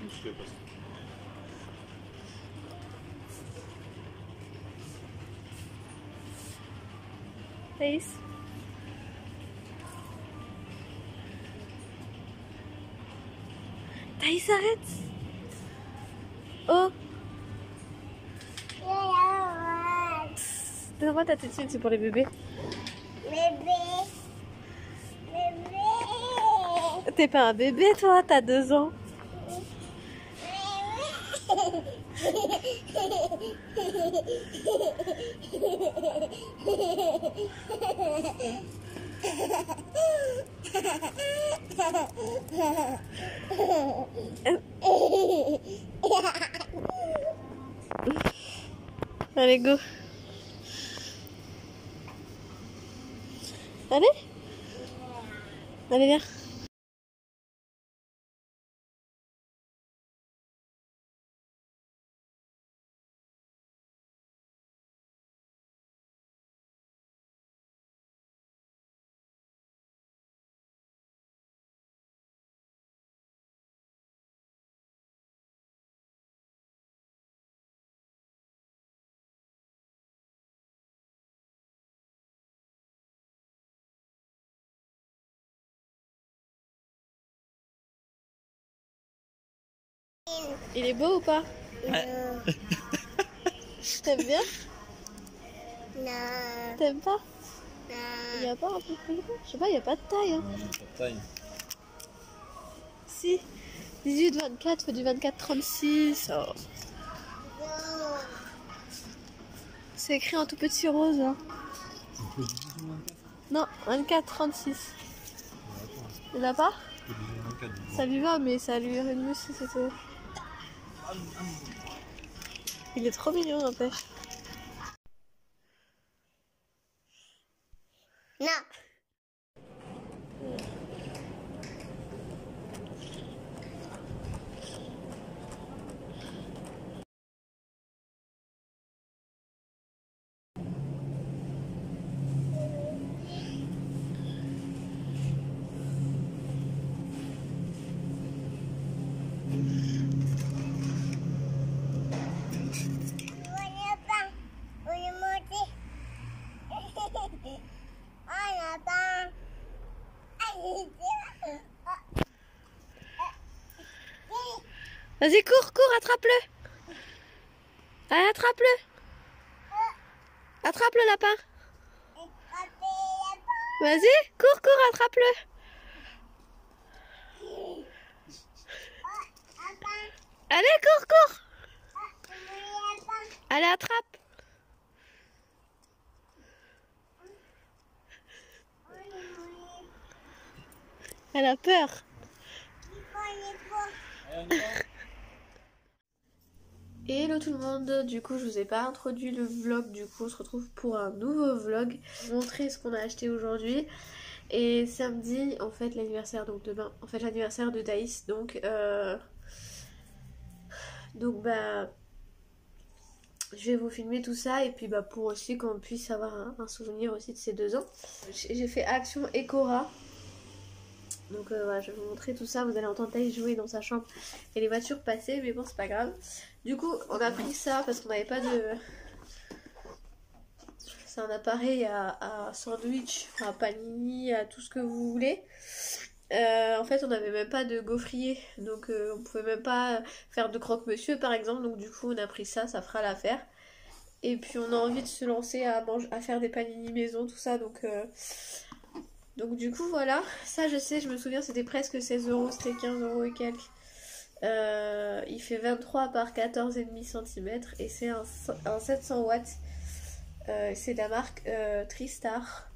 musclé parce que... Thaïs. Thaïs, arrête. Oh. Donne-moi ta tétine, c'est pour les bébés. Bébé. Bébé. T'es pas un bébé, toi, t'as 2 ans. Allez, go. Allez. Allez, viens. Il est beau ou pas? Non. T'aimes bien? Non. T'aimes pas? Non. Il y a pas un peu plus gros? Je sais pas, il y a pas de taille. Hein. Non, pas de taille. Si. 18-24 fait du 24-36. Oh. C'est écrit en tout petit rose. Hein. Non, 24-36. Il l'a pas? Ça lui va, mais ça lui irait mieux si c'était. Il est trop mignon, n'empêche. Non. Vas-y, cours, cours, attrape-le. Allez, attrape-le. Attrape le lapin. Vas-y, cours, cours, attrape-le. Allez, cours, cours. Allez, attrape. Elle a peur. Hello tout le monde, du coup je vous ai pas introduit le vlog, du coup on se retrouve pour un nouveau vlog. Je vais vous montrer ce qu'on a acheté aujourd'hui. Et samedi en fait l'anniversaire, donc demain, en fait l'anniversaire de Thaïs, donc bah je vais vous filmer tout ça et puis bah pour aussi qu'on puisse avoir un souvenir aussi de ces 2 ans. J'ai fait Action Ecora. Donc voilà, je vais vous montrer tout ça, vous allez entendre Thaïs jouer dans sa chambre et les voitures passer, mais bon c'est pas grave. Du coup on a pris ça parce qu'on n'avait pas de... C'est un appareil à sandwich, à panini, à tout ce que vous voulez. En fait on n'avait même pas de gaufrier, donc on pouvait même pas faire de croque-monsieur par exemple, donc du coup on a pris ça, ça fera l'affaire. Et puis on a envie de se lancer à faire des panini maison, tout ça, donc du coup voilà, ça je sais, je me souviens c'était presque 16 €, c'était 15 € et quelques. Il fait 23 par 14,5 cm et c'est un 700 watts. C'est de la marque Tristar.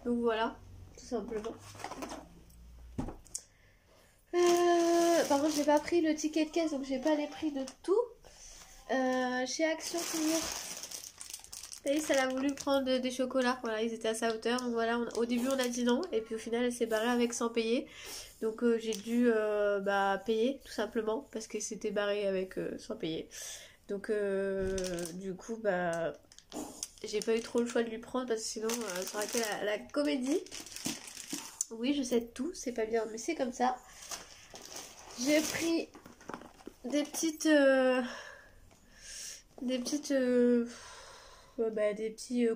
Donc voilà, tout simplement. Par contre j'ai pas pris le ticket de caisse, donc j'ai pas les prix de tout. Chez Action toujours. Thaïs elle a voulu prendre des chocolats, voilà ils étaient à sa hauteur, donc voilà au début on a dit non et puis au final elle s'est barrée avec sans payer, donc j'ai dû payer tout simplement parce que c'était barré avec sans payer, donc du coup bah j'ai pas eu trop le choix de lui prendre parce que sinon ça aurait été la comédie. Oui je sais tout, c'est pas bien mais c'est comme ça. J'ai pris des petites... des petits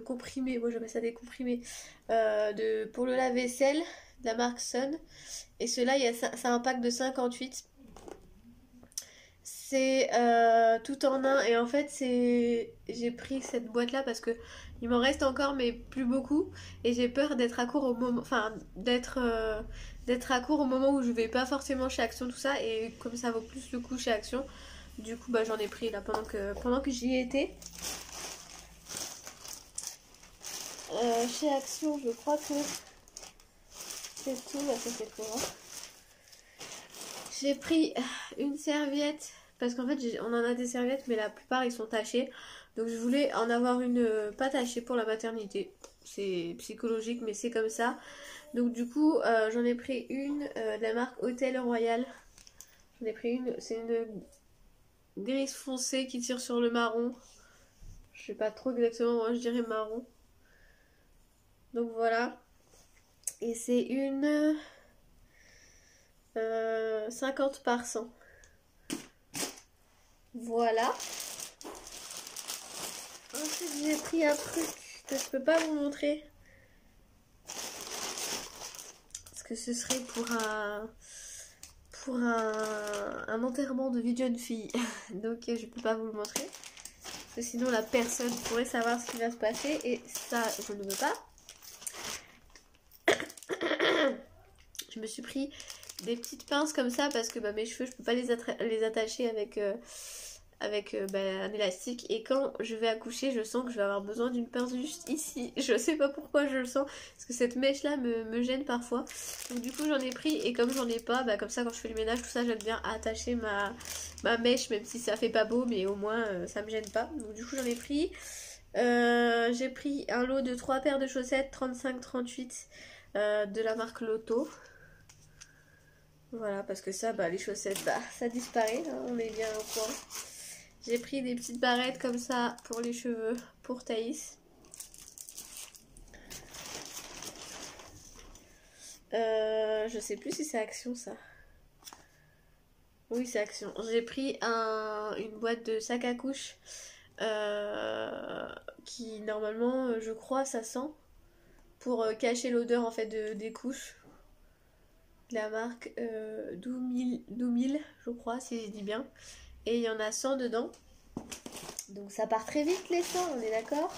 comprimés, moi j'appelle ça des comprimés, pour le lave-vaisselle de la marque Sun. Et ceux-là, c'est un pack de 58. C'est tout en un. Et en fait, j'ai pris cette boîte-là parce que il m'en reste encore, mais plus beaucoup. Et j'ai peur d'être à court au moment... Enfin, d'être à court au moment où je vais pas forcément chez Action, tout ça. Et comme ça vaut plus le coup chez Action, du coup, bah, j'en ai pris là pendant que j'y étais. Chez Action, je crois que c'est tout. Bah, ça c'est pour moi. J'ai pris une serviette parce qu'en fait on en a des serviettes mais la plupart ils sont tachés. Donc je voulais en avoir une pas tachée pour la maternité. C'est psychologique mais c'est comme ça. Donc du coup j'en ai pris une de la marque Hôtel Royal. J'en ai pris une, c'est une grise foncée qui tire sur le marron. Je sais pas trop exactement, moi je dirais marron. Donc voilà. Et c'est une 50 par 100. Voilà. Ensuite j'ai pris un truc que je peux pas vous montrer. Parce que ce serait pour un enterrement de vie de jeune fille. Donc je peux pas vous le montrer. Parce que sinon la personne pourrait savoir ce qui va se passer. Et ça je ne veux pas. Je me suis pris des petites pinces comme ça parce que bah, mes cheveux je peux pas les attacher avec un élastique. Et quand je vais accoucher je sens que je vais avoir besoin d'une pince juste ici. Je sais pas pourquoi je le sens. Parce que cette mèche là me gêne parfois. Donc du coup j'en ai pris. Et comme j'en ai pas, bah, comme ça quand je fais le ménage tout ça j'aime bien attacher ma mèche. Même si ça fait pas beau mais au moins ça me gêne pas. Donc du coup j'en ai pris. J'ai pris un lot de 3 paires de chaussettes 35-38 de la marque Lotto. Voilà, parce que ça, bah, les chaussettes, bah, ça disparaît, hein, on est bien au point. J'ai pris des petites barrettes comme ça pour les cheveux, pour Thaïs. Je sais plus si c'est Action, ça. Oui, c'est Action. J'ai pris une boîte de sac à couche qui, normalement, je crois, ça sent pour cacher l'odeur, en fait, des couches. La marque Doumil, je crois, si je dis bien. Et il y en a 100 dedans. Donc ça part très vite les 100, on est d'accord.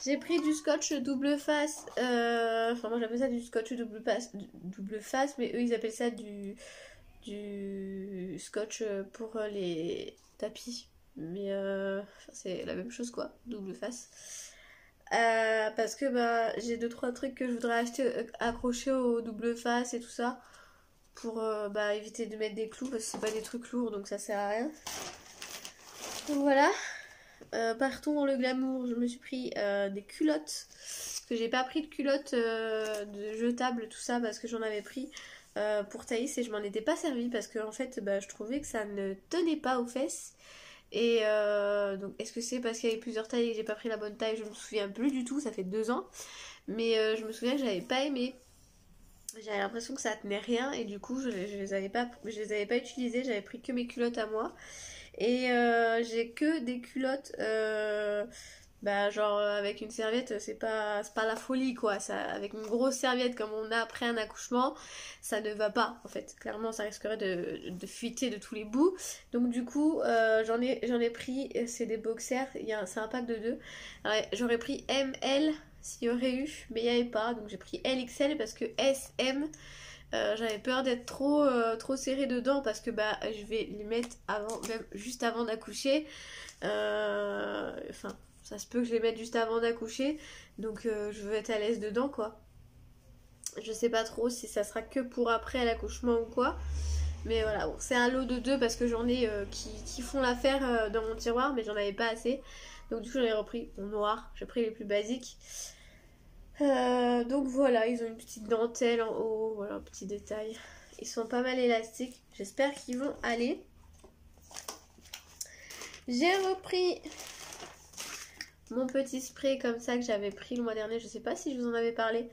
J'ai pris du scotch double face. Enfin moi j'appelle ça du scotch double face. Mais eux ils appellent ça du scotch pour les tapis. Mais c'est la même chose quoi, double face. Parce que bah, j'ai 2-3 trucs que je voudrais acheter accrochés au double face et tout ça pour éviter de mettre des clous parce que c'est pas des trucs lourds donc ça sert à rien. Donc voilà. Partons dans le glamour. Je me suis pris des culottes parce que j'ai pas pris de culottes de jetables tout ça parce que j'en avais pris pour Thaïs et je m'en étais pas servi parce que en fait je trouvais que ça ne tenait pas aux fesses. Et donc est-ce que c'est parce qu'il y avait plusieurs tailles et que j'ai pas pris la bonne taille? Je me souviens plus du tout, ça fait 2 ans. Mais je me souviens que j'avais pas aimé. J'avais l'impression que ça tenait rien et du coup je les avais pas utilisées, j'avais pris que mes culottes à moi. Et j'ai que des culottes genre avec une serviette, c'est pas la folie quoi. Ça, avec une grosse serviette comme on a après un accouchement, ça ne va pas en fait. Clairement ça risquerait de fuiter de tous les bouts. Donc du coup j'en ai pris, c'est des boxers, c'est un pack de 2. Alors, j'aurais pris ML s'il y aurait eu, mais il n'y avait pas. Donc j'ai pris LXL parce que SM j'avais peur d'être trop serrée dedans parce que je vais les mettre même juste avant d'accoucher. Enfin, ça se peut que je les mette juste avant d'accoucher. Donc je veux être à l'aise dedans quoi. Je sais pas trop si ça sera que pour après l'accouchement ou quoi. Mais voilà, bon, c'est un lot de 2 parce que j'en ai qui font l'affaire dans mon tiroir, mais j'en avais pas assez. Donc du coup j'en ai repris en noir. J'ai pris les plus basiques. Donc voilà, ils ont une petite dentelle en haut, voilà, un petit détail. Ils sont pas mal élastiques, j'espère qu'ils vont aller. J'ai repris mon petit spray comme ça que j'avais pris le mois dernier, je sais pas si je vous en avais parlé,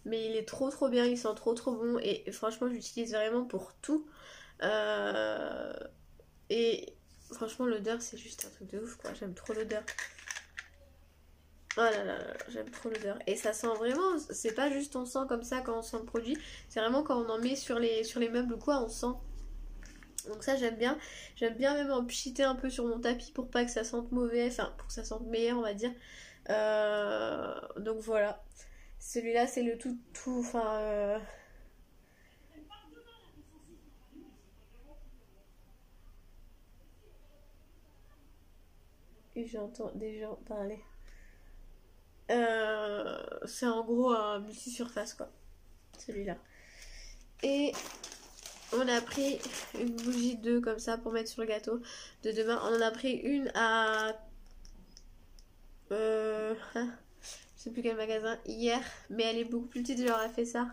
mais il est trop bien, il sent trop bon et franchement j'utilise vraiment pour tout. Et franchement l'odeur c'est juste un truc de ouf quoi, j'aime trop l'odeur. Oh là là, là, j'aime trop l'odeur. Et ça sent vraiment, c'est pas juste on sent comme ça quand on sent le produit, c'est vraiment quand on en met sur les meubles ou quoi, on sent. Donc ça j'aime bien. J'aime bien même en pchiter un peu sur mon tapis pour pas que ça sente mauvais, enfin pour que ça sente meilleur on va dire. Donc voilà. Celui-là c'est le tout, enfin... Et j'entends des gens parler. C'est en gros un multi-surface quoi, celui-là. Et on a pris une bougie de comme ça pour mettre sur le gâteau de demain. On en a pris une à... je sais plus quel magasin, hier. Mais elle est beaucoup plus petite, genre elle fait ça.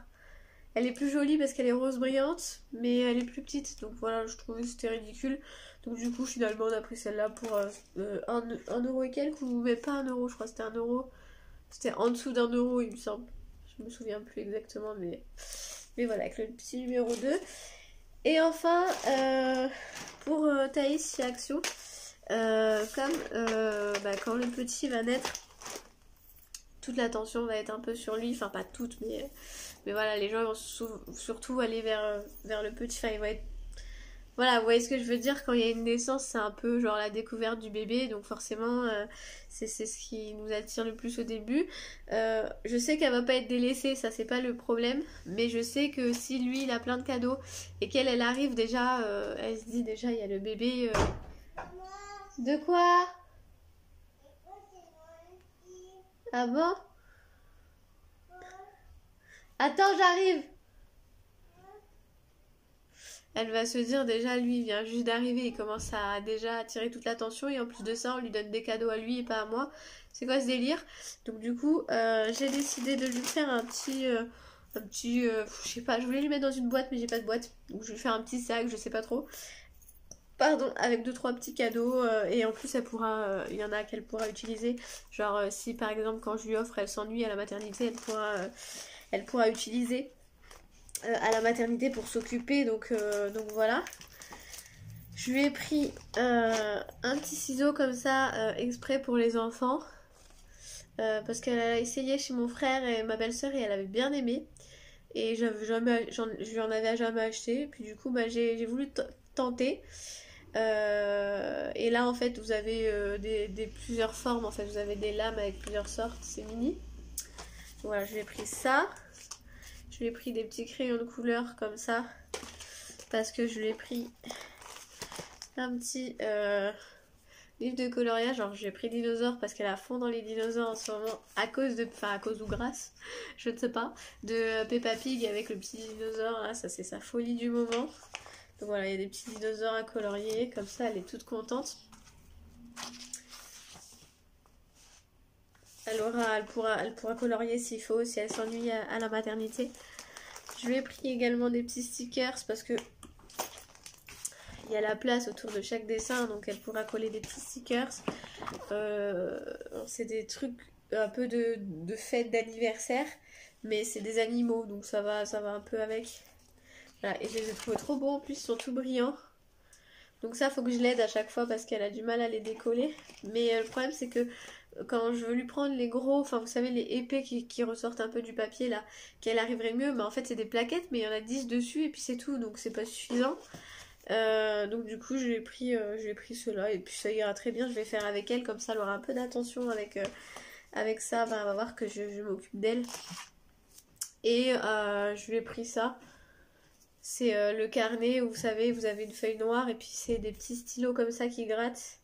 Elle est plus jolie parce qu'elle est rose brillante, mais elle est plus petite. Donc voilà, je trouvais que c'était ridicule. Donc du coup, finalement, on a pris celle-là pour 1 euro et quelques, ou même pas 1 euro, je crois que c'était 1 euro. C'était en dessous d'1 euro, il me semble. Je me souviens plus exactement, mais voilà, avec le petit numéro 2. Et enfin, pour Thaïs chez Action, comme quand le petit va naître, toute l'attention va être un peu sur lui, enfin pas toute, mais voilà, les gens vont surtout aller vers le petit, enfin ils vont être... Voilà, vous voyez ce que je veux dire, quand il y a une naissance, c'est un peu genre la découverte du bébé, donc forcément, c'est ce qui nous attire le plus au début. Je sais qu'elle va pas être délaissée, ça c'est pas le problème, mais je sais que si lui il a plein de cadeaux et qu'elle elle arrive déjà, elle se dit déjà il y a le bébé. De quoi? Ah bon? Attends, j'arrive! Elle va se dire déjà lui il vient juste d'arriver, il commence à déjà attirer toute l'attention et en plus de ça on lui donne des cadeaux à lui et pas à moi. C'est quoi ce délire? Donc du coup j'ai décidé de lui faire un petit je sais pas, je voulais lui mettre dans une boîte mais j'ai pas de boîte. Donc je vais lui faire un petit sac, je sais pas trop. Pardon, avec 2-3 petits cadeaux et en plus elle pourra, il y en a qu'elle pourra utiliser. Genre si par exemple quand je lui offre elle s'ennuie à la maternité, elle pourra utiliser à la maternité pour s'occuper, donc voilà. Je lui ai pris un petit ciseau comme ça exprès pour les enfants parce qu'elle a essayé chez mon frère et ma belle-sœur et elle avait bien aimé et je lui en avais jamais acheté, puis du coup j'ai voulu tenter. Et là en fait vous avez plusieurs formes, en fait vous avez des lames avec plusieurs sortes, c'est mini. Voilà, je lui ai pris ça. Je lui ai pris des petits crayons de couleur comme ça parce que je lui ai pris un petit livre de coloriage. Genre j'ai pris dinosaures parce qu'elle a fond dans les dinosaures en ce moment à cause ou grâce, je ne sais pas, de Peppa Pig avec le petit dinosaure là, ça c'est sa folie du moment. Donc voilà, il y a des petits dinosaures à colorier comme ça, elle est toute contente. Elle pourra colorier s'il faut, si elle s'ennuie à la maternité. Je lui ai pris également des petits stickers parce que il y a la place autour de chaque dessin, donc elle pourra coller des petits stickers. C'est des trucs un peu de fête d'anniversaire, mais c'est des animaux, donc ça va un peu avec. Voilà, et je les ai trouvés trop beaux, en plus ils sont tout brillants. Donc ça, faut que je l'aide à chaque fois parce qu'elle a du mal à les décoller. Mais le problème, c'est que quand je veux lui prendre les gros, enfin vous savez, les épais qui ressortent un peu du papier là, qu'elle arriverait mieux, mais en fait c'est des plaquettes, mais il y en a 10 dessus et puis c'est tout, donc c'est pas suffisant. Donc du coup, je lui ai pris ceux-là et puis ça ira très bien. Je vais faire avec elle, comme ça elle aura un peu d'attention avec ça. Ben, elle va voir que je m'occupe d'elle. Et je lui ai pris ça. C'est le carnet où vous savez, vous avez une feuille noire et puis c'est des petits stylos comme ça qui grattent.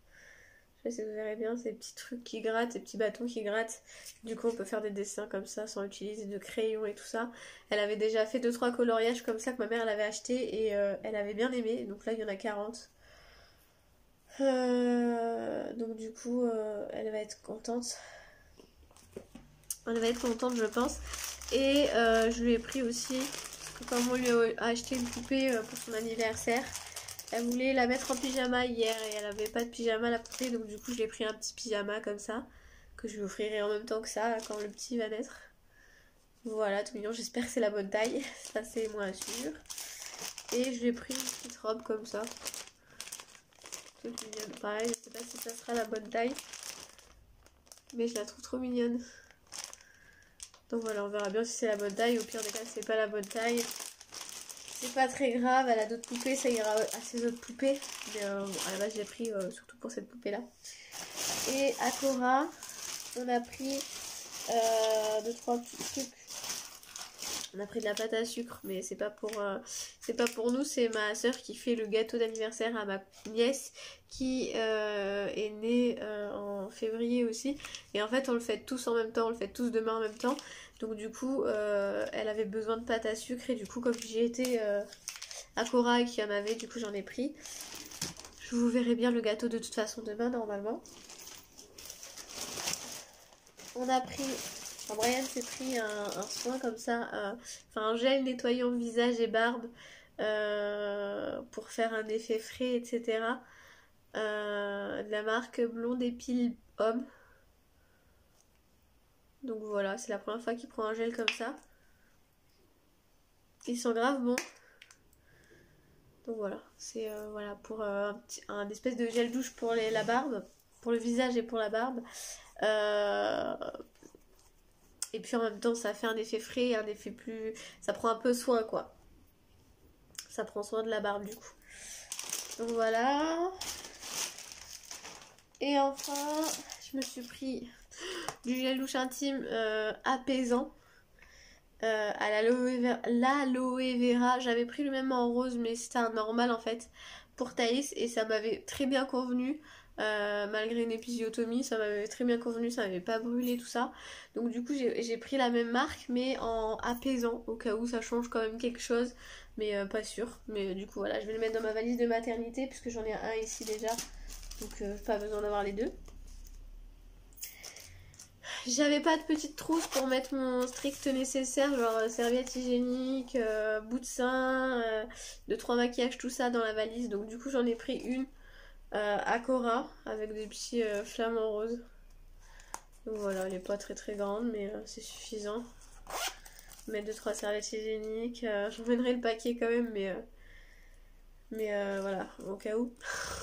Je sais pas si vous verrez bien, c'est des petits trucs qui grattent, des petits bâtons qui grattent. Du coup, on peut faire des dessins comme ça sans utiliser de crayon et tout ça. Elle avait déjà fait 2-3 coloriages comme ça que ma mère elle avait acheté et elle avait bien aimé. Donc là, il y en a 40. Donc du coup, elle va être contente. Elle va être contente, je pense. Et je lui ai pris aussi, comme on lui a acheté une poupée pour son anniversaire, elle voulait la mettre en pyjama hier et elle avait pas de pyjama la poupée, donc du coup je lui ai pris un petit pyjama comme ça, que je lui offrirai en même temps que ça quand le petit va naître. Voilà, tout mignon, j'espère que c'est la bonne taille, ça c'est moins sûr. Et je lui ai pris une petite robe comme ça. Toute mignonne. Pareil, je sais pas si ça sera la bonne taille. Mais je la trouve trop mignonne. Donc voilà, on verra bien si c'est la bonne taille. Au pire des cas, c'est pas la bonne taille. C'est pas très grave, elle a d'autres poupées, ça ira à ses autres poupées. Mais à la base, je l'ai pris surtout pour cette poupée-là. Et à Cora, on a pris 2-3 petits trucs. On a pris de la pâte à sucre, mais c'est pas pour nous, c'est ma soeur qui fait le gâteau d'anniversaire à ma nièce qui est née en février aussi. Et en fait, on le fait tous en même temps, on le fait tous demain en même temps. Donc du coup, elle avait besoin de pâte à sucre et du coup, comme j'y étais à Cora et qu'il y en avait, du coup j'en ai pris. Je vous verrai bien le gâteau de toute façon demain normalement. On a pris... Enfin, Brian s'est pris un soin comme ça, enfin un gel nettoyant visage et barbe pour faire un effet frais, etc. De la marque Blonde Épile Homme. Donc voilà, c'est la première fois qu'il prend un gel comme ça. Ils sont grave bons. Donc voilà, c'est voilà, pour un espèce de gel douche pour la barbe, pour le visage et pour la barbe. Et puis en même temps, ça fait un effet frais, un effet plus... Ça prend un peu soin, quoi. Ça prend soin de la barbe, du coup. Donc voilà. Et enfin, je me suis pris du gel douche intime apaisant. À l'aloe vera. J'avais pris le même en rose, mais c'était un normal, en fait, pour Thaïs. Et ça m'avait très bien convenu. Malgré une épisiotomie, ça m'avait très bien convenu, ça m'avait pas brûlé, tout ça. Donc du coup j'ai pris la même marque mais en apaisant, au cas où ça change quand même quelque chose, mais pas sûr. Mais du coup voilà, je vais le mettre dans ma valise de maternité puisque j'en ai un ici déjà, donc pas besoin d'avoir les deux. J'avais pas de petite trousse pour mettre mon strict nécessaire, genre serviette hygiénique, bout de sein, 2-3 maquillages, tout ça dans la valise. Donc du coup j'en ai pris une à Cora avec des petits flamants roses. Donc voilà, elle est pas très très grande, mais c'est suffisant. Mettre 2-3 serviettes hygiéniques. J'emmènerai le paquet quand même, mais voilà, au cas où.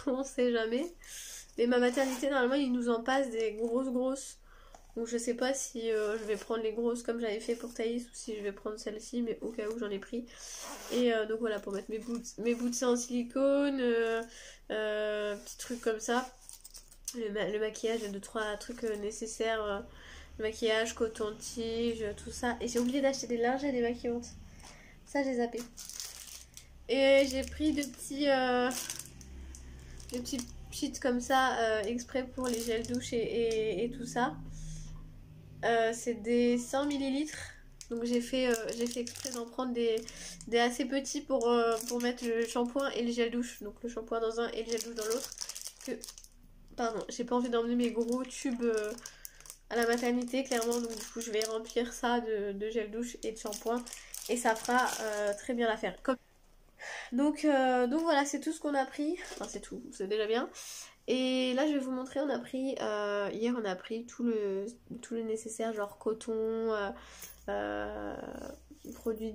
On sait jamais. Mais ma maternité, normalement, ils nous en passent des grosses. Donc je sais pas si je vais prendre les grosses comme j'avais fait pour Thaïs ou si je vais prendre celle-ci, mais au cas où j'en ai pris. Et donc voilà, pour mettre mes bouts de sein en silicone, petits trucs comme ça. Le maquillage, 2-3 trucs nécessaires. Le maquillage, coton-tige, tout ça. Et j'ai oublié d'acheter des lingettes démaquillantes. Ça, j'ai zappé. Et j'ai pris des petits sheets comme ça, exprès pour les gels douche et tout ça. C'est des 100 ml. Donc j'ai fait exprès d'en prendre des assez petits pour mettre le shampoing et le gel douche. Donc le shampoing dans un et le gel douche dans l'autre. Pardon, j'ai pas envie d'emmener mes gros tubes à la maternité, clairement. Donc du coup je vais remplir ça de gel douche et de shampoing. Et ça fera très bien l'affaire. Donc voilà, c'est tout ce qu'on a pris. Enfin c'est tout, c'est déjà bien. Et là je vais vous montrer, on a pris hier on a pris tout le nécessaire, genre coton, produits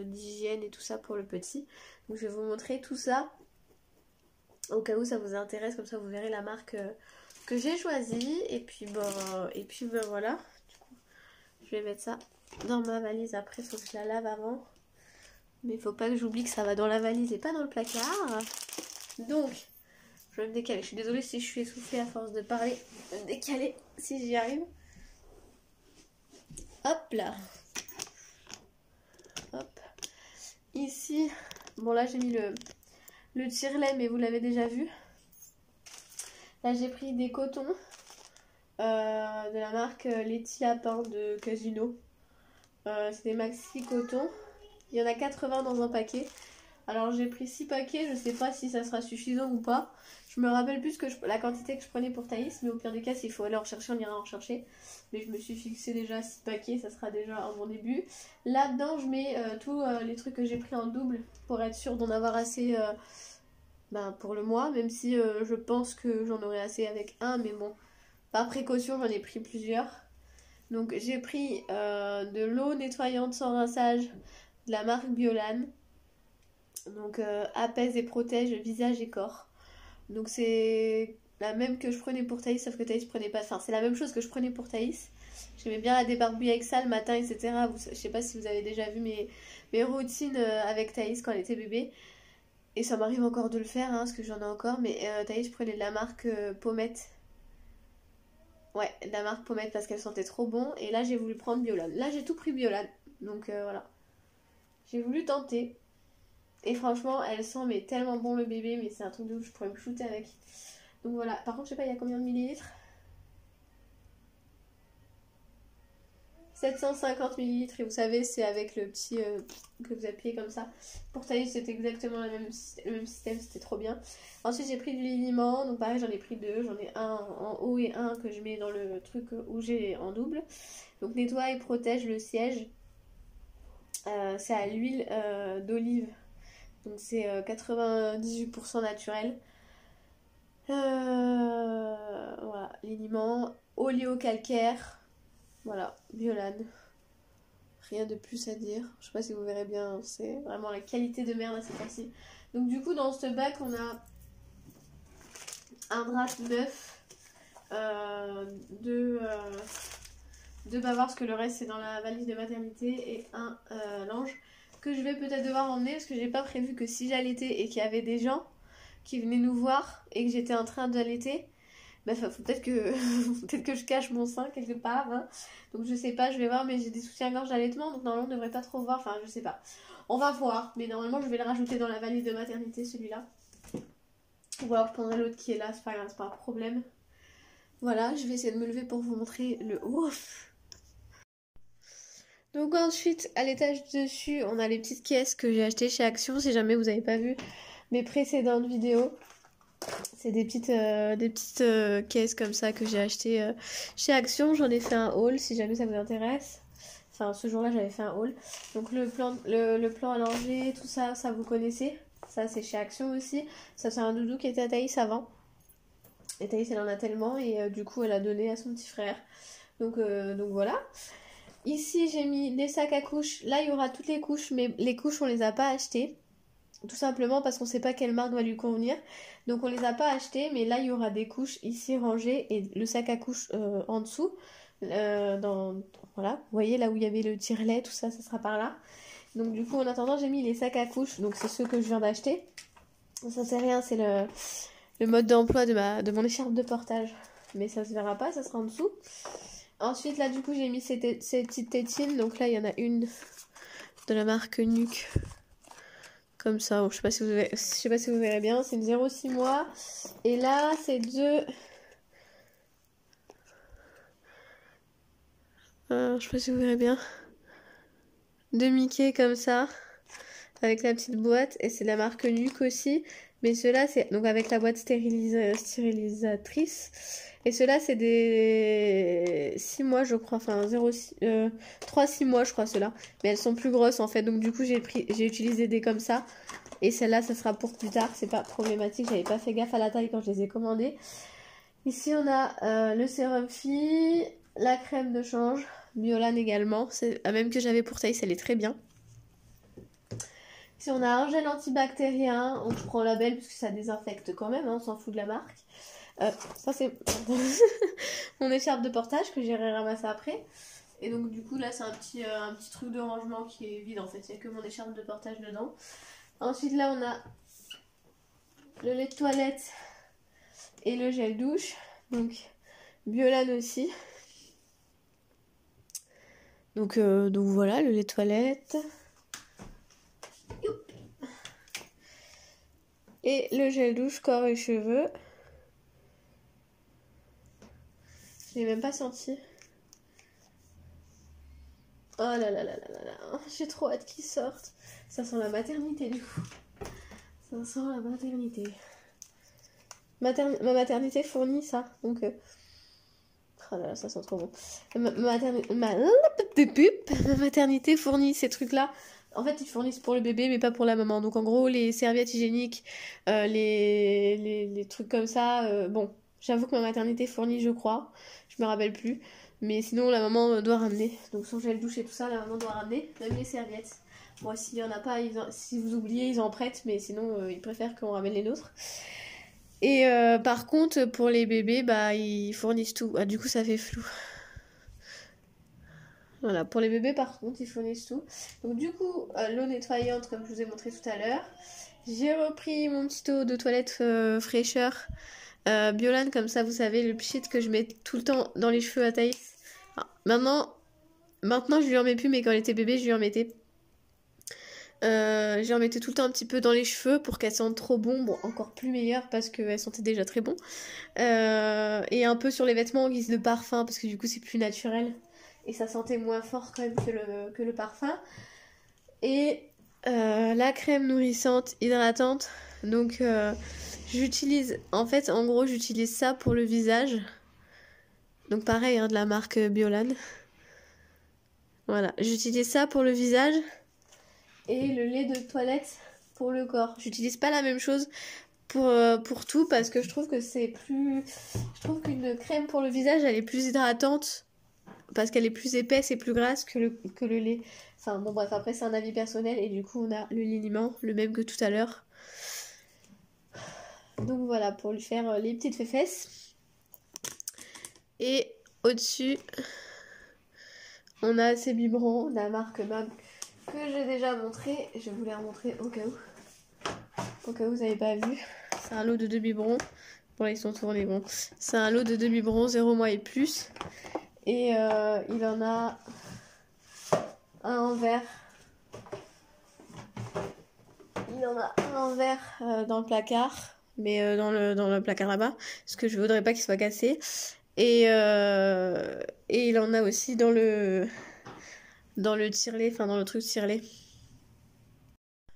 d'hygiène et tout ça pour le petit. Donc je vais vous montrer tout ça au cas où ça vous intéresse, comme ça vous verrez la marque que j'ai choisie. Et puis voilà, du coup je vais mettre ça dans ma valise. Après il faut que je la lave avant, mais il faut pas que j'oublie que ça va dans la valise et pas dans le placard. Donc je vais me décaler. Je suis désolée si je suis essoufflée à force de parler. Je vais me décaler si j'y arrive. Hop là. Hop. Ici, bon là j'ai mis le tire-lait, mais vous l'avez déjà vu. Là j'ai pris des cotons de la marque Letty Lapin de Casino. C'est des maxi cotons. Il y en a 80 dans un paquet. Alors j'ai pris 6 paquets, je sais pas si ça sera suffisant ou pas. Je me rappelle plus la quantité que je prenais pour Thaïs, mais au pire des cas, s'il faut aller en rechercher, on ira en rechercher. Mais je me suis fixé déjà 6 paquets, ça sera déjà un bon début. Là-dedans, je mets tous les trucs que j'ai pris en double pour être sûre d'en avoir assez pour le mois, même si je pense que j'en aurai assez avec un, mais bon, par précaution, j'en ai pris plusieurs. Donc j'ai pris de l'eau nettoyante sans rinçage de la marque Biolan. Donc apaise et protège visage et corps. Donc c'est la même que je prenais pour Thaïs, sauf que Thaïs prenait pas. Enfin, c'est la même chose que je prenais pour Thaïs. J'aimais bien la débarbouiller avec ça le matin, etc. Je sais pas si vous avez déjà vu mes routines avec Thaïs quand elle était bébé. Et ça m'arrive encore de le faire, hein, parce que j'en ai encore. Mais Thaïs, je prenais de la marque Pommette. Ouais, de la marque Pommette parce qu'elle sentait trop bon. Et là, j'ai voulu prendre Biolane. Là, j'ai tout pris Biolane. Donc voilà. J'ai voulu tenter. Et franchement, elle sent mais tellement bon le bébé. Mais c'est un truc de ouf, je pourrais me shooter avec. Donc voilà. Par contre, je sais pas, il y a combien de millilitres? 750 millilitres. Et vous savez, c'est avec le petit que vous appuyez comme ça. Pour Thaïs, c'était exactement le même système. C'était trop bien. Ensuite, j'ai pris du liniment. Donc pareil, j'en ai pris deux. J'en ai un en haut et un que je mets dans le truc où j'ai en double. Donc nettoie et protège le siège. C'est à l'huile d'olive. Donc c'est 98% naturel. Voilà, liniment, oléocalcaire. Voilà, Biolane. Rien de plus à dire. Je sais pas si vous verrez bien, c'est vraiment la qualité de merde à cette fois-ci. Donc du coup, dans ce bac, on a un drap neuf, deux bavoirs, parce que le reste c'est dans la valise de maternité, et un linge que je vais peut-être devoir emmener parce que j'ai pas prévu que si j'allaitais et qu'il y avait des gens qui venaient nous voir et que j'étais en train d'allaiter, bah faut peut-être que peut-être que je cache mon sein quelque part, hein. Donc je sais pas, je vais voir, mais j'ai des soutiens-gorge d'allaitement, donc normalement on devrait pas trop voir, enfin je sais pas, on va voir, mais normalement je vais le rajouter dans la valise de maternité, celui-là, ou alors je prendrai l'autre qui est là, c'est pas grave, c'est pas un problème. Voilà, je vais essayer de me lever pour vous montrer le haut. Donc ensuite, à l'étage dessus, on a les petites caisses que j'ai achetées chez Action, si jamais vous n'avez pas vu mes précédentes vidéos. C'est des petites caisses comme ça que j'ai achetées chez Action. J'en ai fait un haul si jamais ça vous intéresse. Enfin, ce jour-là, j'avais fait un haul. Donc le plan à langer, tout ça, ça vous connaissez. Ça, c'est chez Action aussi. Ça, c'est un doudou qui était à Thaïs avant. Et Thaïs, elle en a tellement. Et du coup, elle a donné à son petit frère. Donc voilà. Ici, j'ai mis des sacs à couches. Là, il y aura toutes les couches, mais les couches, on les a pas achetées. Tout simplement parce qu'on sait pas quelle marque va lui convenir. Donc, on les a pas achetées, mais là, il y aura des couches ici rangées et le sac à couches en dessous. Voilà, vous voyez là où il y avait le tire-lait, tout ça, ça sera par là. Donc, du coup, en attendant, j'ai mis les sacs à couches. Donc, c'est ceux que je viens d'acheter. Ça, c'est rien, c'est le mode d'emploi de mon écharpe de portage. Mais ça se verra pas, ça sera en dessous. Ensuite, là, du coup, j'ai mis ces petites tétines. Donc là, il y en a une de la marque Nuke. Comme ça. Bon, je sais pas si vous verrez bien. C'est une 0,6 mois. Et là, c'est deux... je sais pas si vous verrez bien. Deux Mickey comme ça. Avec la petite boîte. Et c'est de la marque Nuke aussi. Mais ceux-là, c'est donc avec la boîte stérilisatrice. Et ceux-là, c'est des 6 mois, je crois. Enfin, 3-6 mois, je crois, ceux-là. Mais elles sont plus grosses, en fait. Donc, du coup, j'ai utilisé des comme ça. Et celle-là, ça sera pour plus tard. C'est pas problématique. J'avais pas fait gaffe à la taille quand je les ai commandées. Ici, on a le sérum Phi, la crème de change, Biolane également. C'est la même que j'avais pour Thaïs, elle est très bien. Ici, on a un gel antibactérien. On prend la belle parce que ça désinfecte quand même. Hein, on s'en fout de la marque. Ça, c'est mon écharpe de portage que j'irai ramasser après. Et donc, du coup, là, c'est un petit truc de rangement qui est vide en fait. Il n'y a que mon écharpe de portage dedans. Ensuite, là, on a le lait de toilette et le gel douche. Donc, Biolane aussi. Donc voilà, le lait de toilette. Et le gel douche corps et cheveux. Je l'ai même pas senti. Oh là là là là là là. J'ai trop hâte qu'ils sortent. Ça sent la maternité du coup. Ça sent la maternité. Ma maternité fournit ça. Donc... Oh là là, ça sent trop bon. Ma maternité fournit ces trucs-là. En fait, ils fournissent pour le bébé, mais pas pour la maman. Donc, en gros, les serviettes hygiéniques, les trucs comme ça. Bon, j'avoue que ma maternité fournit, je crois. Je me rappelle plus. Mais sinon, la maman doit ramener. Donc, son gel douche et tout ça, la maman doit ramener. Même les serviettes. Moi, s'il y en a pas, si vous oubliez, ils en prêtent, mais sinon, ils préfèrent qu'on ramène les nôtres. Et par contre, pour les bébés, bah, ils fournissent tout. Ah, du coup, ça fait flou. Voilà, pour les bébés, par contre, ils fournissent tout. Donc, du coup, l'eau nettoyante, comme je vous ai montré tout à l'heure. J'ai repris mon petit eau de toilette fraîcheur Biolan, comme ça, vous savez, le pchit que je mets tout le temps dans les cheveux à Thaïs. Ah, maintenant, je lui en mets plus, mais quand elle était bébé, je lui en mettais. J'en mettais tout le temps un petit peu dans les cheveux pour qu'elle sente trop bon. Bon, encore plus meilleure parce qu'elle sentait déjà très bon. Et un peu sur les vêtements en guise de parfum parce que du coup, c'est plus naturel. Et ça sentait moins fort quand même que le parfum. Et la crème nourrissante, hydratante. Donc, j'utilise, en fait, en gros, j'utilise ça pour le visage. Donc, pareil, hein, de la marque Biolan. Voilà, j'utilise ça pour le visage. Et le lait de toilette pour le corps. J'utilise pas la même chose pour tout parce que je trouve que c'est plus... Je trouve qu'une crème pour le visage, elle est plus hydratante parce qu'elle est plus épaisse et plus grasse que le lait. Enfin bon bref, après c'est un avis personnel et du coup on a le liniment, le même que tout à l'heure. Donc voilà, pour lui faire les petites fesses. Et au-dessus, on a ces biberons de la marque MAM que j'ai déjà montré. Je vais vous les remontrer au cas où. Au cas où vous n'avez pas vu. C'est un lot de 2 biberons. Bon là ils sont tournés, bon. C'est un lot de 2 biberons 0 mois et plus. Et il en a un en verre. Il en a un en verre dans le placard. Mais dans le placard là-bas. Parce que je voudrais pas qu'il soit cassé. Et il en a aussi dans le tire-lait, enfin dans le truc tire-lait.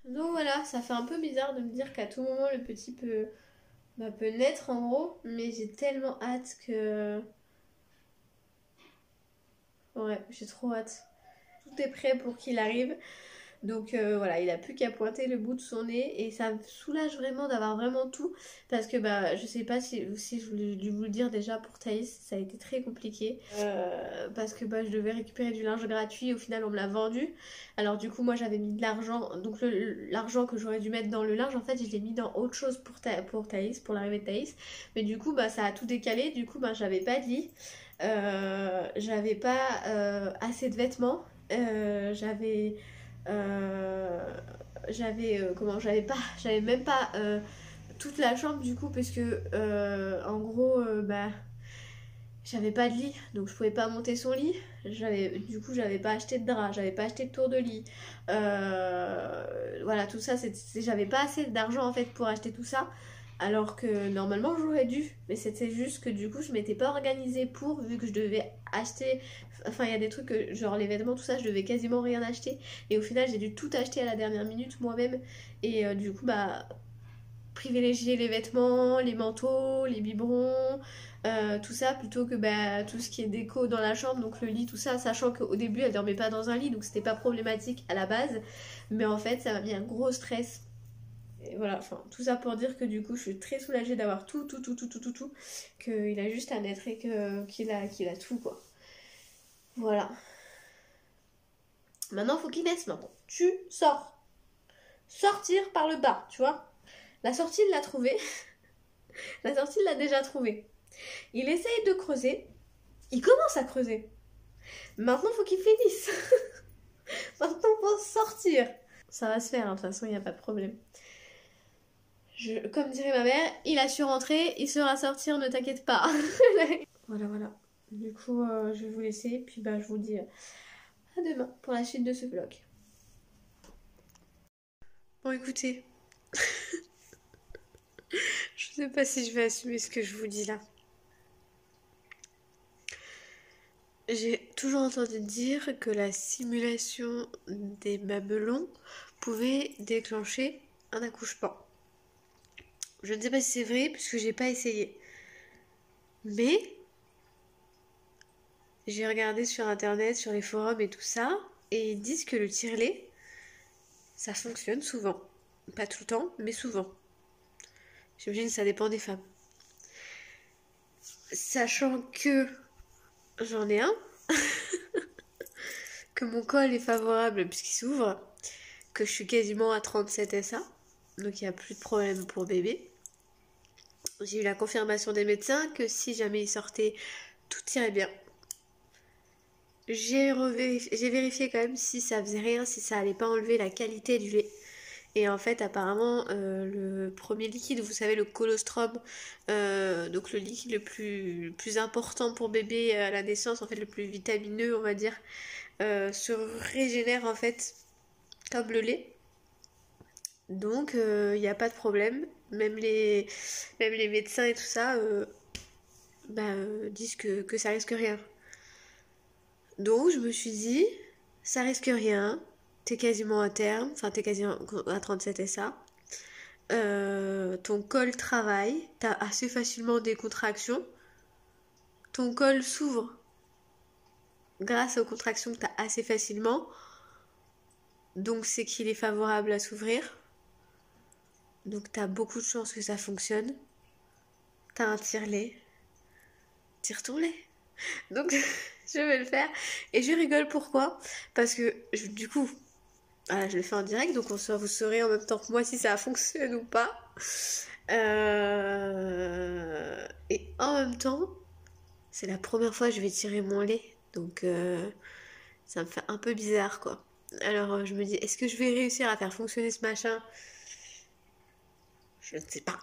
Donc voilà, ça fait un peu bizarre de me dire qu'à tout moment le petit peut naître en gros, mais j'ai tellement hâte que... Ouais, j'ai trop hâte. Tout est prêt pour qu'il arrive. Donc voilà, il a plus qu'à pointer le bout de son nez et ça me soulage vraiment d'avoir vraiment tout parce que je sais pas si je voulais dû vous le dire déjà pour Thaïs, ça a été très compliqué parce que je devais récupérer du linge gratuit, au final on me l'a vendu. Alors du coup moi j'avais mis de l'argent, donc l'argent que j'aurais dû mettre dans le linge en fait je l'ai mis dans autre chose pour Thaïs, pour l'arrivée de Thaïs, mais du coup ça a tout décalé, du coup j'avais pas de lit, j'avais pas assez de vêtements, j'avais même pas toute la chambre du coup parce que en gros j'avais pas de lit donc je pouvais pas monter son lit, j'avais pas acheté de drap, j'avais pas acheté de tour de lit, voilà tout ça j'avais pas assez d'argent en fait pour acheter tout ça alors que normalement j'aurais dû, mais c'était juste que du coup je m'étais pas organisée pour, vu que je devais acheter, enfin il y a des trucs que, genre les vêtements tout ça je devais quasiment rien acheter et au final j'ai dû tout acheter à la dernière minute moi-même et du coup privilégier les vêtements, les manteaux, les biberons, tout ça plutôt que tout ce qui est déco dans la chambre, donc le lit, tout ça, sachant qu'au début elle dormait pas dans un lit donc c'était pas problématique à la base, mais en fait ça m'a mis un gros stress. Et voilà, enfin, tout ça pour dire que du coup, je suis très soulagée d'avoir tout, qu'il a juste à naître et qu'il a tout, quoi. Voilà. Maintenant, faut qu'il naisse, maintenant. Tu sors. Sortir par le bas, tu vois. La sortie, il l'a trouvée. La sortie, il l'a déjà trouvée. Il essaye de creuser. Il commence à creuser. Maintenant, faut qu'il finisse. Maintenant, faut sortir. Ça va se faire, hein, de toute façon, il n'y a pas de problème. Comme dirait ma mère, il a su rentrer, il sera sortir, ne t'inquiète pas. Voilà. Du coup, je vais vous laisser, puis je vous dis à demain pour la suite de ce vlog. Bon, écoutez, je sais pas si je vais assumer ce que je vous dis là. J'ai toujours entendu dire que la simulation des babelons pouvait déclencher un accouchement. Je ne sais pas si c'est vrai puisque j'ai pas essayé. Mais j'ai regardé sur internet, sur les forums et tout ça, et ils disent que le tire-lait, ça fonctionne souvent. Pas tout le temps, mais souvent. J'imagine que ça dépend des femmes. Sachant que j'en ai un, que mon col est favorable puisqu'il s'ouvre, que je suis quasiment à 37 SA, donc il n'y a plus de problème pour bébé. J'ai eu la confirmation des médecins que si jamais il sortait, tout irait bien. J'ai vérifié quand même si ça faisait rien, si ça allait pas enlever la qualité du lait. Et en fait, apparemment, le premier liquide, vous savez, le colostrum, donc le liquide le plus important pour bébé à la naissance, en fait, le plus vitamineux, on va dire, se régénère en fait comme le lait. Donc, il n'y a pas de problème. Même les médecins et tout ça disent que ça risque rien. Donc, je me suis dit, ça risque rien. T'es quasiment à terme, enfin, t'es quasiment à 37 SA. Ton col travaille, t'as assez facilement des contractions. Ton col s'ouvre grâce aux contractions que t'as assez facilement. Donc, c'est qu'il est favorable à s'ouvrir. Donc t'as beaucoup de chances que ça fonctionne. T'as un tire-lait. Tire ton lait. Donc je vais le faire. Et je rigole pourquoi? Parce que du coup, voilà, je le fais en direct, donc vous saurez en même temps que moi si ça fonctionne ou pas. Et en même temps, c'est la première fois que je vais tirer mon lait. Donc ça me fait un peu bizarre quoi. Alors je me dis, est-ce que je vais réussir à faire fonctionner ce machin? Je ne sais pas.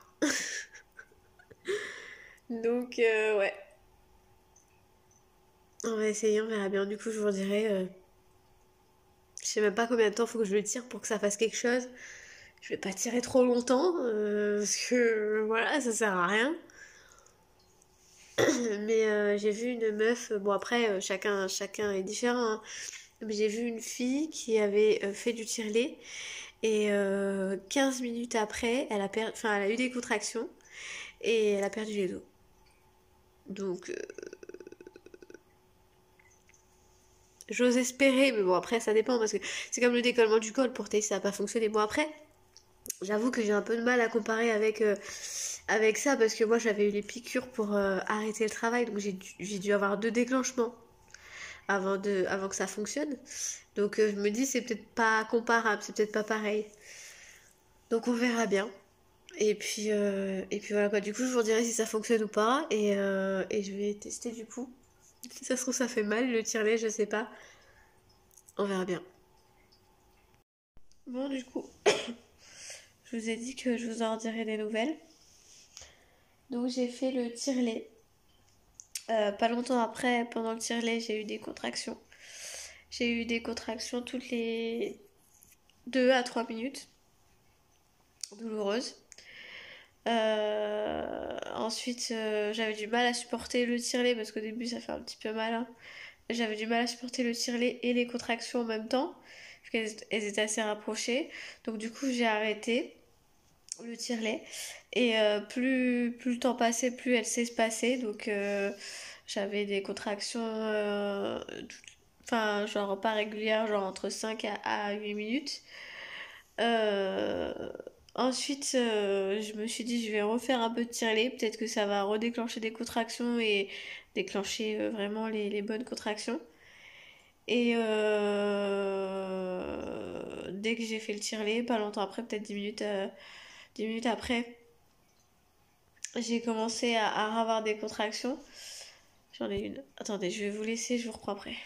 Donc ouais. On va essayer, on verra bien. Du coup, je vous dirai. Je sais même pas combien de temps faut que je le tire pour que ça fasse quelque chose. Je vais pas tirer trop longtemps parce que voilà, ça sert à rien. Mais j'ai vu une meuf. Bon après, chacun est différent, hein. Mais j'ai vu une fille qui avait fait du tire-lait et 15 minutes après, elle a eu des contractions et elle a perdu les os. Donc j'ose espérer, mais bon après ça dépend parce que c'est comme le décollement du col pour Thaïs, ça n'a pas fonctionné. Bon après, j'avoue que j'ai un peu de mal à comparer avec ça parce que moi j'avais eu les piqûres pour arrêter le travail, donc j'ai dû avoir 2 déclenchements avant que ça fonctionne. Donc je me dis c'est peut-être pas comparable, c'est peut-être pas pareil. Donc on verra bien. Et puis voilà quoi, du coup je vous dirai si ça fonctionne ou pas et je vais tester du coup. Si ça se trouve ça fait mal le tire-lait, je sais pas. On verra bien. Bon du coup, je vous ai dit que je vous en dirai des nouvelles. Donc j'ai fait le tire-lait. Pas longtemps après, pendant le tire-lait, j'ai eu des contractions. J'ai eu des contractions toutes les 2 à 3 minutes. Douloureuses. Ensuite, j'avais du mal à supporter le tire-lait parce qu'au début, ça fait un petit peu mal, hein. J'avais du mal à supporter le tire-lait et les contractions en même temps. Parce qu'elles étaient assez rapprochées. Donc du coup, j'ai arrêté le tire-lait. Et plus le temps passait, plus elle s'espaçait. Donc j'avais des contractions, enfin, genre pas régulières, genre entre 5 à 8 minutes. Euh, Ensuite, je me suis dit, je vais refaire un peu de tire-lait. Peut-être que ça va redéclencher des contractions et déclencher vraiment les bonnes contractions. Et dès que j'ai fait le tire-lait, pas longtemps après, peut-être 10 minutes après, j'ai commencé à avoir des contractions. J'en ai une. Attendez, je vais vous laisser, je vous reprends après.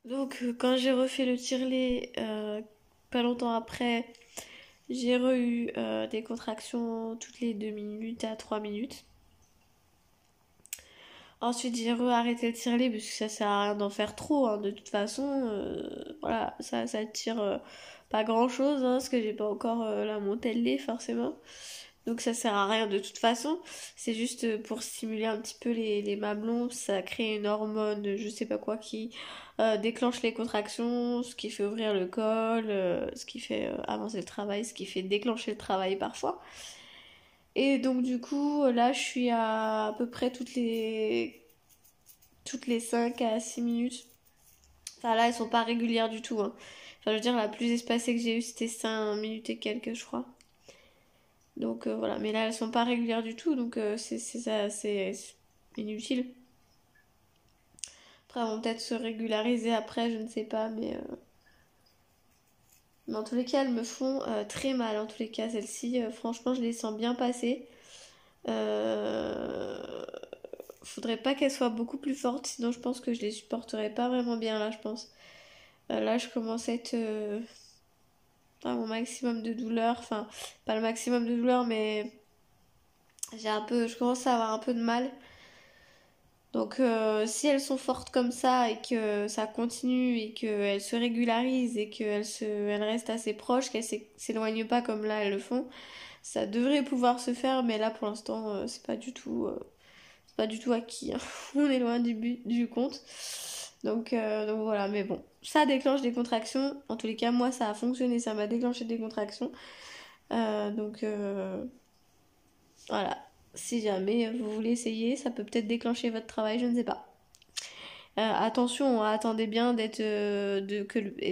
Donc, quand j'ai refait le tire-lait, pas longtemps après, j'ai eu des contractions toutes les 2 minutes à 3 minutes. Ensuite, j'ai arrêté le tire-lait parce que ça sert à rien d'en faire trop, hein. De toute façon, voilà, ça tire pas grand-chose, hein, parce que j'ai pas encore la montée de lait forcément. Donc ça sert à rien de toute façon. C'est juste pour stimuler un petit peu les mamelons. Ça crée une hormone, je sais pas quoi, qui déclenche les contractions, ce qui fait ouvrir le col, ce qui fait avancer le travail, ce qui fait déclencher le travail parfois. Et donc du coup, là, je suis à peu près toutes les 5 à 6 minutes. Enfin là, elles sont pas régulières du tout, hein. Enfin, je veux dire, la plus espacée que j'ai eue, c'était 5 minutes et quelques, je crois. Donc voilà, mais là elles sont pas régulières du tout, donc c'est inutile. Après elles vont peut-être se régulariser après, je ne sais pas, mais Mais en tous les cas, elles me font très mal. En tous les cas, celles-ci, franchement, je les sens bien passer. Faudrait pas qu'elles soient beaucoup plus fortes, sinon je pense que je les supporterais pas vraiment bien là, je pense. Là, je commence à être à mon maximum de douleur. Enfin, pas le maximum de douleur, mais je commence à avoir un peu de mal. Donc, si elles sont fortes comme ça et que ça continue et qu'elles se régularisent et elles restent assez proches, qu'elles s'éloignent pas comme là elles le font, ça devrait pouvoir se faire, mais là pour l'instant, c'est pas du tout acquis, hein. On est loin du compte. Donc voilà, mais bon, ça déclenche des contractions. En tous les cas, moi ça a fonctionné, ça m'a déclenché des contractions. Donc voilà, si jamais vous voulez essayer, ça peut peut-être déclencher votre travail, je ne sais pas. Attention, attendez bien être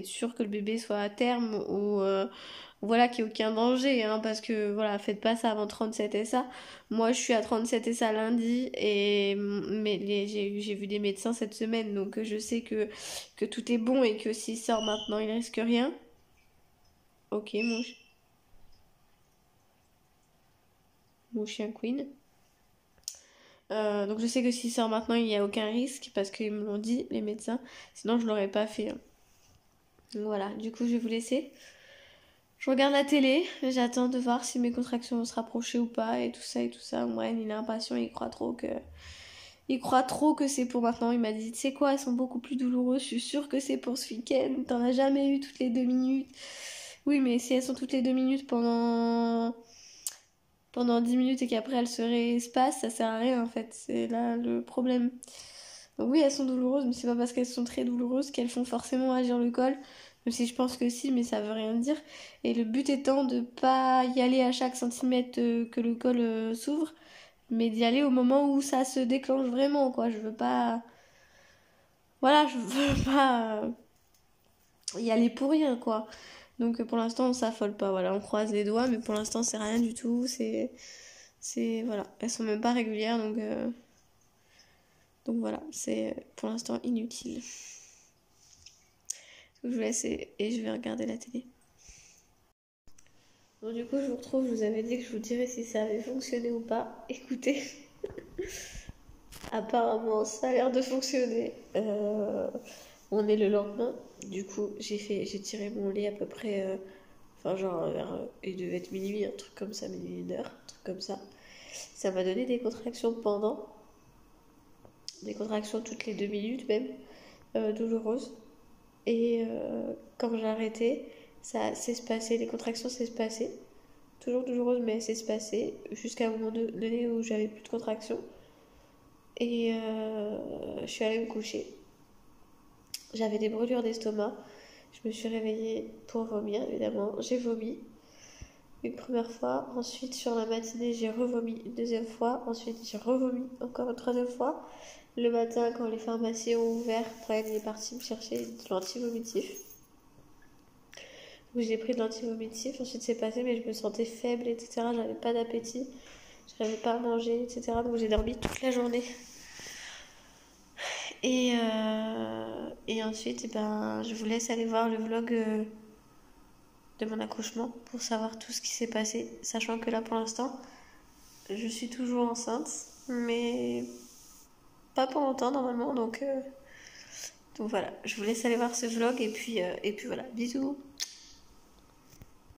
sûr que le bébé soit à terme ou voilà qu'il n'y ait aucun danger, hein, parce que voilà, faites pas ça avant 37 SA. Moi, je suis à 37 SA lundi et j'ai vu des médecins cette semaine, donc je sais que tout est bon et que s'il sort maintenant, il risque rien. Ok, mon chien Queen. Donc je sais que s'il sort maintenant, il n'y a aucun risque parce qu'ils me l'ont dit, les médecins. Sinon, je l'aurais pas fait, hein. Donc voilà, du coup, je vais vous laisser. Je regarde la télé, j'attends de voir si mes contractions vont se rapprocher ou pas et tout ça et tout ça. Moine, il est impatient, il croit trop que c'est pour maintenant. Il m'a dit, tu sais quoi, elles sont beaucoup plus douloureuses, je suis sûre que c'est pour ce week-end. T'en as jamais eu toutes les 2 minutes. Oui, mais si elles sont toutes les 2 minutes pendant 10 minutes et qu'après elles se réespacent, ça sert à rien en fait. C'est là le problème. Donc oui, elles sont douloureuses, mais c'est pas parce qu'elles sont très douloureuses qu'elles font forcément agir le col. Même si je pense que si, mais ça veut rien dire. Et le but étant de pas y aller à chaque centimètre que le col s'ouvre, mais d'y aller au moment où ça se déclenche vraiment, quoi. Je veux pas... Voilà, je veux pas y aller pour rien, quoi. Donc pour l'instant, on s'affole pas, voilà. On croise les doigts, mais pour l'instant, c'est rien du tout. Voilà. Elles sont même pas régulières, donc voilà. C'est pour l'instant inutile. Je vous laisse et je vais regarder la télé. Bon, du coup, je vous retrouve. Je vous avais dit que je vous dirais si ça avait fonctionné ou pas. Écoutez, apparemment, ça a l'air de fonctionner. On est le lendemain. Du coup, j'ai tiré mon lait à peu près. Enfin, genre, il devait être minuit, un truc comme ça, minuit, 1 heure, un truc comme ça. Ça m'a donné des contractions pendant. Des contractions toutes les 2 minutes, même. Douloureuses. Et quand j'ai arrêté, ça s'espacé, les contractions s'espaçaient. Toujours douloureuse, mais s'espaçaient jusqu'à un moment donné où j'avais plus de contractions. Et je suis allée me coucher. J'avais des brûlures d'estomac. Je me suis réveillée pour vomir, évidemment. J'ai vomi une première fois. Ensuite, sur la matinée, j'ai revomi une deuxième fois. Ensuite, j'ai revomi encore une troisième fois. Le matin, quand les pharmacies ont ouvert, Brian est parti me chercher de l'antivomitif. Donc j'ai pris de l'antivomitif. Ensuite, c'est passé, mais je me sentais faible, etc. J'avais pas d'appétit. Je n'arrivais pas à manger, etc. Donc j'ai dormi toute la journée. Et ensuite, je vous laisse aller voir le vlog de mon accouchement pour savoir tout ce qui s'est passé. Sachant que là, pour l'instant, je suis toujours enceinte, mais pas pour longtemps normalement. Donc voilà, je vous laisse aller voir ce vlog et puis voilà, bisous.